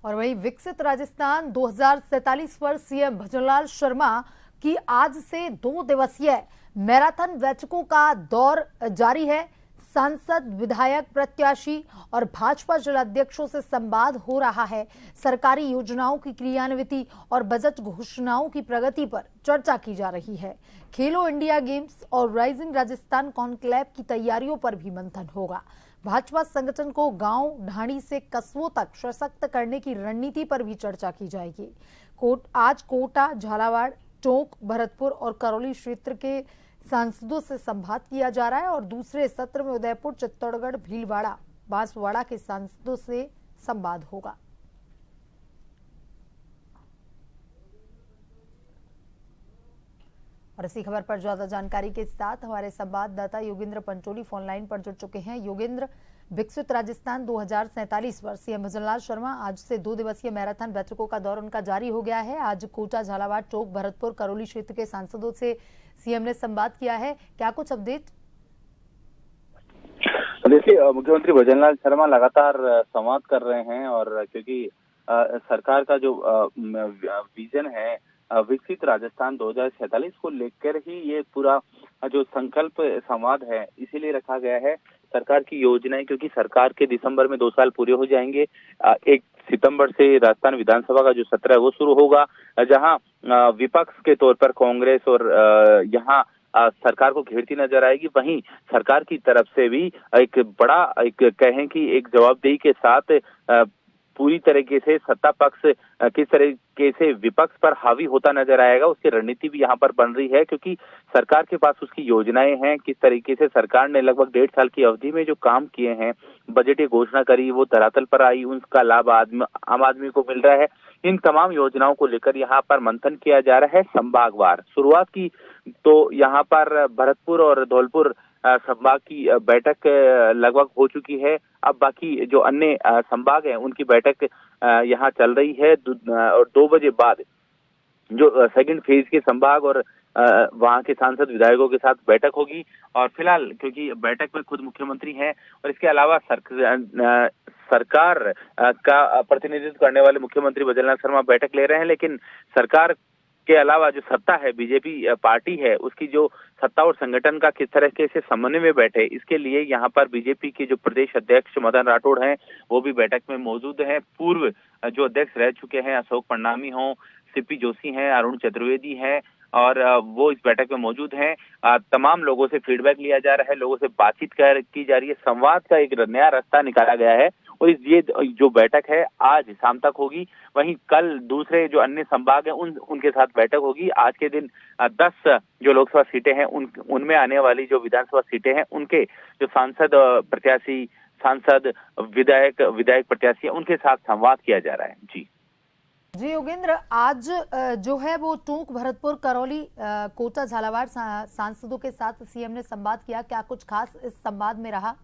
और वहीं विकसित राजस्थान 2047 पर सीएम भजनलाल शर्मा की आज से 2 दिवसीय मैराथन बैठकों का दौर जारी है। सांसद, विधायक, प्रत्याशी और भाजपा जिलाध्यक्षों से संवाद हो रहा है। सरकारी योजनाओं की क्रियान्विति और बजट घोषणाओं की प्रगति पर चर्चा की जा रही है। खेलो इंडिया गेम्स और राइजिंग राजस्थान कॉन्क्लेव की तैयारियों पर भी मंथन होगा। भाजपा संगठन को गांव ढाणी से कस्बों तक सशक्त करने की रणनीति पर भी चर्चा की जाएगी। आज कोटा, झालावाड़, टोंक, भरतपुर और करौली क्षेत्र के सांसदों से संवाद किया जा रहा है और दूसरे सत्र में उदयपुर, चित्तौड़गढ़, भीलवाड़ा, बांसवाड़ा के सांसदों से संवाद होगा। और इसी खबर पर ज्यादा जानकारी के साथ हमारे संवाददाता योगेंद्र पंचोली फोन लाइन पर जुड़ चुके हैं। योगेंद्र, विकसित राजस्थान 2047 पर सीएम भजनलाल शर्मा आज से 2 दिवसीय मैराथन बैठकों का दौर उनका जारी हो गया है। आज कोटा, झालावाड़, टोंक, भरतपुर, करौली क्षेत्र के सांसदों से सीएम ने संवाद किया है। क्या कुछ अपडेट? देखिए, मुख्यमंत्री भजनलाल शर्मा लगातार संवाद कर रहे हैं और क्योंकि सरकार का जो विजन है विकसित राजस्थान 2047 को लेकर ही ये पूरा जो संकल्प संवाद है इसीलिए रखा गया है। सरकार की योजनाएं, क्योंकि सरकार के दिसंबर में 2 साल पूरे हो जाएंगे। 1 सितंबर से राजस्थान विधानसभा का जो सत्र है वो शुरू होगा, जहां विपक्ष के तौर पर कांग्रेस और यहाँ सरकार को घेरती नजर आएगी। वहीं सरकार की तरफ से भी एक बड़ा कहें कि एक जवाबदेही के साथ पूरी तरीके से सत्ता पक्ष किस तरीके से विपक्ष पर हावी होता नजर आएगा, उसकी रणनीति भी यहाँ पर बन रही है। क्योंकि सरकार के पास उसकी योजनाएं हैं, किस तरीके से सरकार ने लगभग 1.5 साल की अवधि में जो काम किए हैं, बजटीय घोषणा करी, वो धरातल पर आई, उसका लाभ आम आदमी को मिल रहा है। इन तमाम योजनाओं को लेकर यहाँ पर मंथन किया जा रहा है संभागवार। शुरुआत की तो यहाँ पर भरतपुर और धौलपुर संभाग की बैठक लगभग हो चुकी है। अब बाकी जो अन्य संभाग हैं उनकी बैठक यहाँ चल रही है और 2 बजे बाद जो सेकंड फेज के संभाग और वहां के सांसद, विधायकों के साथ बैठक होगी। और फिलहाल क्योंकि बैठक में खुद मुख्यमंत्री हैं और इसके अलावा सरकार का प्रतिनिधित्व करने वाले मुख्यमंत्री भजनलाल शर्मा बैठक ले रहे हैं, लेकिन सरकार के अलावा जो सत्ता है, बीजेपी पार्टी है, उसकी जो सत्ता और संगठन का किस तरह के से समन्वय में बैठे, इसके लिए यहाँ पर बीजेपी के जो प्रदेश अध्यक्ष मदन राठौड़ हैं वो भी बैठक में मौजूद हैं। पूर्व जो अध्यक्ष रह चुके हैं, अशोक परनामी हों, सीपी जोशी हैं, अरुण चतुर्वेदी हैं, और वो इस बैठक में मौजूद हैं। तमाम लोगों से फीडबैक लिया जा रहा है, लोगों से बातचीत की जा रही है, संवाद का एक नया रास्ता निकाला गया है और ये जो बैठक है आज शाम तक होगी। वहीं कल दूसरे जो अन्य संभाग हैं उनके साथ बैठक होगी। आज के दिन 10 जो लोकसभा सीटें हैं उनमें आने वाली जो विधानसभा सीटें हैं उनके जो सांसद प्रत्याशी, सांसद, विधायक प्रत्याशी उनके साथ संवाद किया जा रहा है। जी योगेंद्र, आज जो है वो टोंक, भरतपुर, करौली, कोटा, झालावाड़ सांसदों के साथ सीएम ने संवाद किया। क्या कुछ खास इस संवाद में रहा?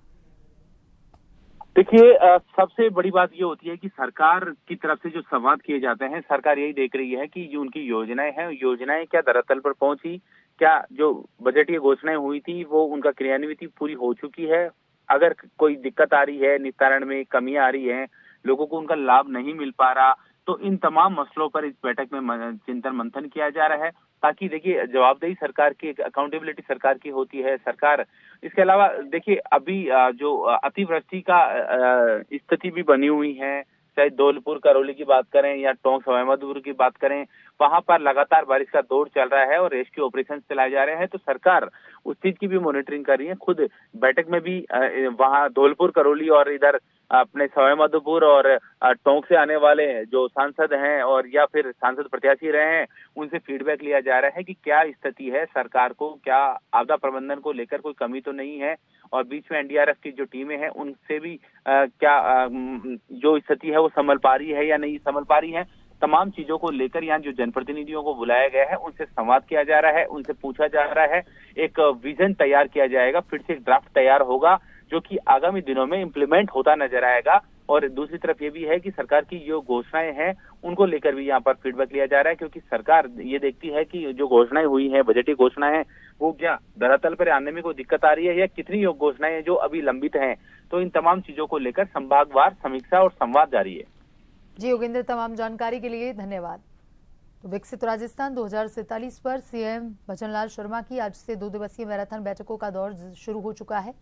देखिए, सबसे बड़ी बात ये होती है कि सरकार की तरफ से जो संवाद किए जाते हैं, सरकार यही देख रही है कि जो उनकी योजनाएं हैं, योजनाएं क्या धरातल पर पहुंची, क्या जो बजटीय घोषणाएं हुई थी वो उनका क्रियान्विति पूरी हो चुकी है। अगर कोई दिक्कत आ रही है, निस्तारण में कमियां आ रही हैं, लोगों को उनका लाभ नहीं मिल पा रहा, तो इन तमाम मसलों पर इस बैठक में चिंतन मंथन किया जा रहा है, ताकि देखिए जवाबदेही सरकार की, अकाउंटेबिलिटी सरकार की होती है। सरकार इसके अलावा देखिए अभी जो अतिवृष्टि का स्थिति भी बनी हुई है, चाहे धौलपुर, करौली की बात करें या टोंक, सवाईमाधोपुर की बात करें, वहां पर लगातार बारिश का दौर चल रहा है और रेस्क्यू ऑपरेशन चलाए जा रहे हैं। तो सरकार उस चीज की भी मॉनिटरिंग कर रही है। खुद बैठक में भी वहां धौलपुर, करौली और इधर अपने सवाईमाधोपुर और टोंक से आने वाले जो सांसद हैं और या फिर सांसद प्रत्याशी रहे हैं, उनसे फीडबैक लिया जा रहा है कि क्या स्थिति है सरकार को, क्या आपदा प्रबंधन को लेकर कोई कमी तो नहीं है, और बीच में एनडीआरएफ की जो टीमें हैं उनसे भी क्या जो स्थिति है वो संभल पा रही है या नहीं संभल पा रही है। तमाम चीजों को लेकर यहाँ जो जनप्रतिनिधियों को बुलाया गया है उनसे संवाद किया जा रहा है, उनसे पूछा जा रहा है, एक विजन तैयार किया जाएगा, फिर से एक ड्राफ्ट तैयार होगा जो कि आगामी दिनों में इम्प्लीमेंट होता नजर आएगा। और दूसरी तरफ ये भी है कि सरकार की जो घोषणाएं हैं उनको लेकर भी यहाँ पर फीडबैक लिया जा रहा है, क्योंकि सरकार ये देखती है कि जो घोषणाएं हुई हैं, बजटीय घोषणाएं हैं, वो क्या धरातल पर आने में कोई दिक्कत आ रही है या कितनी घोषणाएं हैं जो अभी लंबित हैं। तो इन तमाम चीजों को लेकर संभागवार समीक्षा और संवाद जारी है। जी योगेंद्र, तमाम जानकारी के लिए धन्यवाद। तो विकसित राजस्थान 2047 पर सीएम भजनलाल शर्मा की आज से 2 दिवसीय मैराथन बैठकों का दौर शुरू हो चुका है।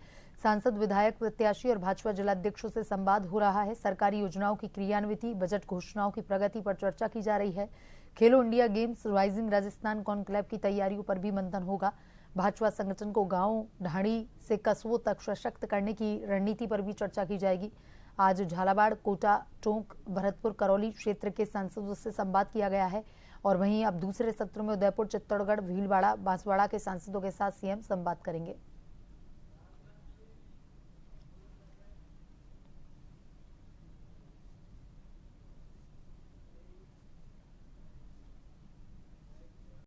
सांसद, विधायक, प्रत्याशी और भाजपा जिलाध्यक्षों से संवाद हो रहा है। सरकारी योजनाओं की क्रियान्विति, बजट घोषणाओं की प्रगति पर चर्चा की जा रही है। खेलो India games, rising Rajasthan conclave की तैयारियों पर भी मंथन होगा। भाजपा संगठन को गांव ढाणी से कस्बों तक सशक्त करने की रणनीति पर भी चर्चा की जाएगी। आज झालावाड़, कोटा, टोंक, भरतपुर, करौली क्षेत्र के सांसदों से संवाद किया गया है और वहीं अब दूसरे सत्र में उदयपुर, चित्तौड़गढ़, भीलवाड़ा, बांसवाड़ा के सांसदों के साथ सीएम संवाद करेंगे।